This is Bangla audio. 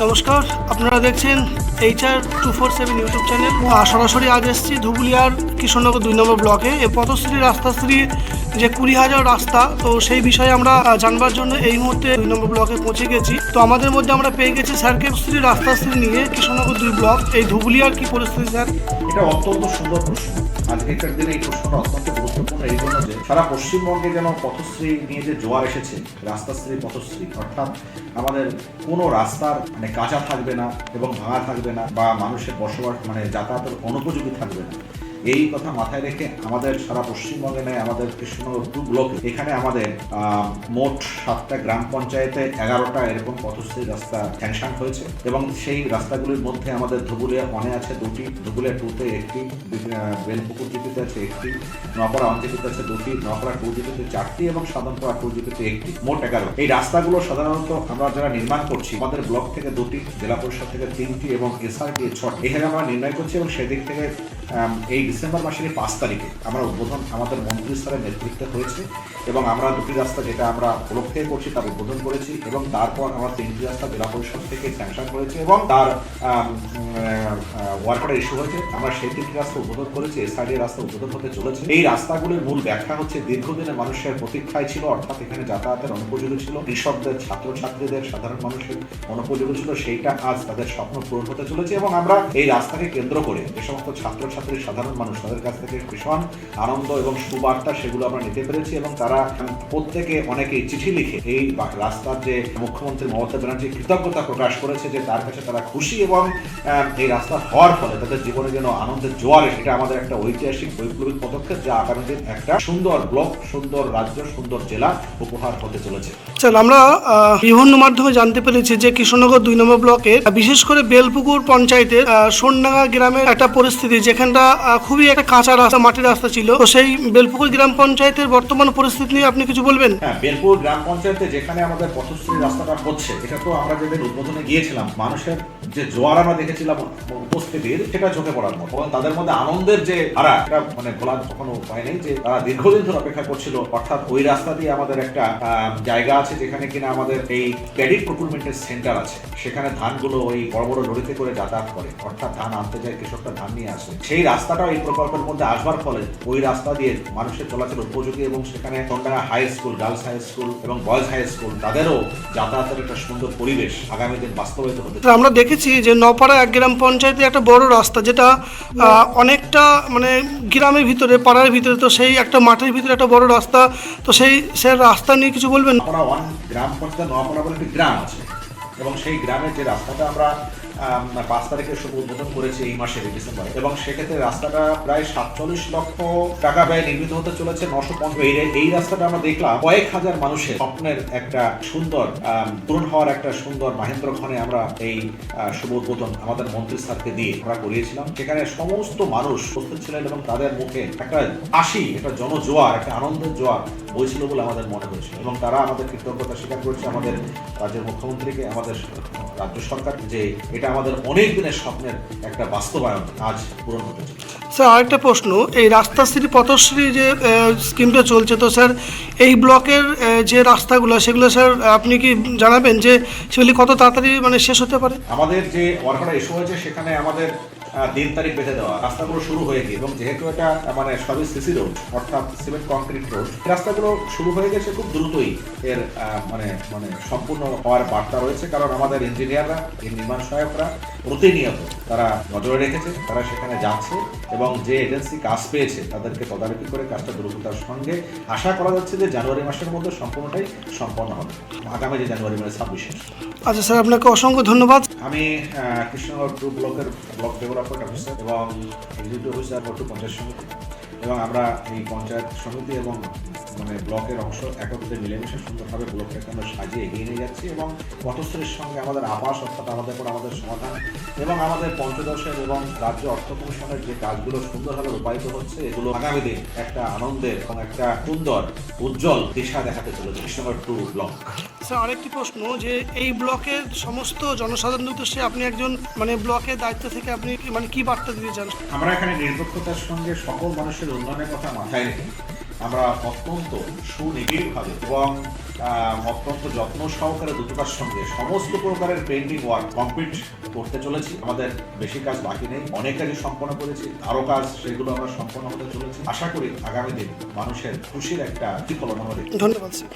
নমস্কার, আপনারা দেখছেন HR247 ইউটিউব চ্যানেল। সরাসরি আজ এসেছি ধুবুলিয়ার কৃষ্ণনগর 2 নম্বর ব্লকে পথশ্রী রাস্তাশ্রী যে 20,000 রাস্তা, তো সেই বিষয়ে আমরা জানবার জন্য এই মুহূর্তে 2 নম্বর ব্লকে পৌঁছে গেছি। তো আমাদের মধ্যে আমরা পেয়ে গেছি স্যারকে রাস্তাশ্রী নিয়ে কৃষ্ণনগর 2 ব্লক এই ধুবুলিয়ার কি পরিস্থিতি স্যার? এটা অত্যন্ত সুন্দর প্রশ্ন। আজকের দিনে এই প্রশ্নটা অত্যন্ত গুরুত্বপূর্ণ এই জন্য যে সারা পশ্চিমবঙ্গে যেন পথশ্রী নিয়ে যে জোয়ার এসেছে, রাস্তাশ্রী পথশ্রী, অর্থাৎ আমাদের কোনো রাস্তার কাঁচা থাকবে না এবং ভাঙা থাকবে না, বা মানুষের বসবাস যাতায়াতের অনুপযোগী থাকবে না। এই কথা মাথায় রেখে আমাদের সারা পশ্চিমবঙ্গে নেয় আমাদের কৃষ্ণনগর 2 ব্লকে এখানে আমাদের মোট 7টা গ্রাম পঞ্চায়েতে 11টা এরকম পথশ্রী রাস্তা স্যাংশন হয়েছে, এবং সেই রাস্তাগুলির মধ্যে আমাদের ধুবুলিয়া 1-এ আছে 2টি, ধুবুলিয়া 2-তে 1টি, বেলপুকুর জিপিতে আছে 1টি, নোয়াপাড়া 1 জিপিতে আছে 2টি, নোয়াপাড়া 2 জিপিতে 4টি এবং সাধনপাড়া 2 জিপিতে 1টি, মোট 11। এই রাস্তাগুলো সাধারণত আমরা যারা নির্মাণ করছি আমাদের ব্লক থেকে 2টি, জেলা পরিষদ থেকে 3টি এবং এসআরটি 6টি এখানে আমরা নির্ণয় করছি, এবং সেদিক থেকে এই ডিসেম্বর মাসের 5 তারিখে আমরা উদ্বোধন আমাদের মন্ত্রী স্তরের নেতৃত্বে হয়েছে, এবং আমরা 2টি রাস্তা যেটা আমরা উপলক্ষে করছি তার উদ্বোধন করেছি, এবং তারপর আমরা 3টি রাস্তা জেলা পরিষদ থেকে স্যাংশন করেছি এবং তার ওয়ার্কার ইস্যু হয়েছে। আমরা সেই 3টি রাস্তা উদ্বোধন করেছি, এসআরডি রাস্তা উদ্বোধন হতে চলেছে। এই রাস্তাগুলির মূল ব্যাখ্যা হচ্ছে দীর্ঘদিনের মানুষের প্রতীক্ষায় ছিল, অর্থাৎ এখানে যাতায়াতের অনুপযোগী ছিল, কৃষকদের, ছাত্রছাত্রীদের, সাধারণ মানুষের অনুপযোগী ছিল, সেইটা আজ তাদের স্বপ্ন পূরণ হতে চলেছে। এবং আমরা এই রাস্তাকে কেন্দ্র করে যে সমস্ত ছাত্রছাত্রী, সাধারণ মানুষ, তাদের কাছ থেকে ভীষণ আনন্দ এবং সুবার্তা সেগুলো আমরা নিতে পেরেছি, এবং তারা প্রত্যেকে অনেকেই চিঠি লিখে এই রাস্তার যে মুখ্যমন্ত্রী মমতা ব্যানার্জি কৃতজ্ঞতা প্রকাশ করেছে যে তার কাছে তারা খুশি, এবং এই রাস্তা হওয়ার ফলে তাদের জীবনে যেন আনন্দের জোয়ারে, এটা আমাদের একটা ঐতিহাসিক বৈপ্লবিক পদক্ষেপ, যা আগামী দিন একটা সুন্দর ব্লক, সুন্দর রাজ্য, সুন্দর জেলা উপহার হতে চলেছে। স্যার, আমরা বিভিন্ন মাধ্যমে জানতে পেরেছি যে কৃষ্ণনগর 2 নম্বর ব্লকে বিশেষ করে বেলপুকুর পঞ্চায়েতের সোনডাঙ্গা গ্রামের একটা পরিস্থিতি, যেখানটা খুবই একটা কাঁচা রাস্তা, মাটির রাস্তা ছিল। তো সেই বেলপুকুর গ্রাম পঞ্চায়েতের বর্তমান পরিস্থিতি নিয়ে আপনি কিছু বলবেন? হ্যাঁ, বেলপুর গ্রাম পঞ্চায়েতে যেখানে আমাদের পথশ্রী রাস্তাটা হচ্ছে, এটা তো আমরা যেদিন উদ্বোধনে গিয়েছিলাম মানুষের যে জোয়ার আমরা দেখেছিলাম উপস্থিতির, সেটা চোখে পড়ার মতো, এবং তাদের মধ্যে আনন্দের যে ধারা, এটা ভোলার কখনো উপায় নেই যে তারা দীর্ঘদিন ধরে অপেক্ষা করছিল। অর্থাৎ ওই রাস্তা দিয়ে আমাদের একটা জায়গা আছে যেখানে কিনা আমাদের এই প্যাডি প্রকুরমেন্টের সেন্টার আছে, সেখানে ধানগুলো ওই বড় বড় লরিতে করে যাতায়াত করে, অর্থাৎ ধান আনতে যায়, কৃষকরা ধান নিয়ে আসে। সেই রাস্তাটা এই প্রকল্পের মধ্যে আসবার ফলে ওই রাস্তা দিয়ে মানুষের চলাচল উপযোগী, এবং সেখানে Sonadanga high school, girls high school এবং বয়েজ হাই স্কুল, তাদেরও যাতায়াতের একটা সুন্দর পরিবেশ আগামী দিন বাস্তবায়িত হতে। আমরা দেখেছি যে নপাড়া 1 গ্রাম পঞ্চায়েতে একটা বড় রাস্তা, যেটা অনেকটা গ্রামের ভিতরে, পাড়ার ভিতরে, তো সেই একটা মাঠের ভিতরে একটা বড় রাস্তা, তো সেই রাস্তা নিয়ে কিছু বলবেন? নপাড়া 1 গ্রাম পঞ্চায়েত, নপাড়া বলে একটি গ্রাম আছে, এবং সেই গ্রামের যে রাস্তাটা আমরা 5 তারিখে শুভ উদ্বোধন করেছি এই মাসের ডিসেম্বরে, এবং সেক্ষেত্রে রাস্তাটা প্রায় 47 লক্ষ টাকা ব্যয় নির্মিত হতে চলেছে। 950 এই রাস্তাটা আমরা দেখলাম কয়েক হাজার মানুষের স্বপ্নের একটা সুন্দর পূরণ হওয়ার একটা সুন্দর মাহেন্দ্রক্ষণে আমরা এই শুভ উদ্বোধন আমাদের মন্ত্রী স্যারকে দিয়ে আমরা করিয়েছিলাম। সেখানে সমস্ত মানুষ উপস্থিত ছিলেন, এবং তাদের মুখে একটা হাসি, একটা জনজোয়ার, একটা আনন্দের জোয়ার বইছিল বলে আমাদের মনে হয়েছিল, এবং তারা আমাদের কৃতজ্ঞতা স্বীকার করেছে আমাদের রাজ্যের মুখ্যমন্ত্রীকে, আমাদের রাজ্য সরকার, যে এটা আমাদের অনেক দিনের স্বপ্নের একটা বাস্তবায়ন আজ পূরণ হতে চলেছে। স্যার, আরেকটা প্রশ্ন, এই রাস্তাশ্রী পথশ্রী যে স্কিমটা চলছে, তো স্যার এই ব্লকের যে রাস্তাগুলো, সেগুলো স্যার আপনি কি জানাবেন যে সেগুলি কত তাড়াতাড়ি শেষ হতে পারে? আমাদের যে ওয়ার্কার ইস্যু হয়েছে সেখানে আমাদের 3 তারিখ বেঁধে দেওয়া, রাস্তাগুলো শুরু হয়ে গিয়ে, এবং যেহেতু এটা সবই সিসি রোড, অর্থাৎ সিমেন্ট কংক্রিট রোড, রাস্তাগুলো শুরু হয়ে গেছে, খুব দ্রুতই এর সম্পূর্ণ হওয়ার বার্তা রয়েছে, কারণ আমাদের ইঞ্জিনিয়াররা, নির্মাণ সহায়করা প্রতিনিয়ত তারা নজরে রেখেছে, তারা সেখানে যাচ্ছে, এবং যে এজেন্সি কাজ পেয়েছে তাদেরকে তদারকি করে কাজটা দ্রুততার সঙ্গে আশা করা যাচ্ছে যে জানুয়ারি মাসের মধ্যে সম্পূর্ণটাই সম্পন্ন হবে, আগামী যে জানুয়ারি 26। আচ্ছা স্যার, আপনাকে অসংখ্য ধন্যবাদ। আমি কৃষ্ণনগর 2 ব্লকের ব্লক ডেভেলপমেন্ট অফিসার এবং এক্সিকিউটিভ অফিসার পঞ্চায়েত সমিতি, এবং আমরা এই পঞ্চায়েত সমিতি এবং ব্লকের অংশ একত্রে মিলেমিশে সুন্দরভাবে ব্লকটাকে আমরা সাজিয়ে এগিয়ে নিয়ে যাচ্ছি, এবং পথশ্রীর সঙ্গে আমাদের আবাস, অর্থাৎ আমাদের সমাধান, এবং আমাদের পঞ্চদশের এবং রাজ্য অর্থ কমিশনের যে কাজগুলো সুন্দরভাবে রূপায়িত হচ্ছে, এগুলো আগামী দিন একটা আনন্দের এবং একটা সুন্দর উজ্জ্বল দিশা দেখাতে চলেছে কৃষ্ণনগর 2 ব্লক। স্যার, আরেকটি প্রশ্ন, যে এই ব্লকের সমস্ত জনসাধারণের উদ্দেশ্যে আপনি একজন ব্লকের দায়িত্ব থেকে আপনি কি বার্তা দিতে চান? আমরা এখানে নিরপেক্ষতার সঙ্গে সকল মানুষের উন্নয়নের কথা মাথায় রেখে আমরা অত্যন্ত সুনিবিড়ভাবে এবং অত্যন্ত যত্ন সহকারে দ্রুততার সঙ্গে সমস্ত প্রকারের পেন্ডিং ওয়ার্ক কমপ্লিট করতে চলেছি। আমাদের বেশি কাজ বাকি নেই, অনেক কাজই সম্পন্ন করেছি, আরও কাজ সেগুলো আমরা সম্পন্ন হতে চলেছি। আশা করি আগামী দিন মানুষের খুশির একটা প্রতিফলন হবে। ধন্যবাদ স্যার।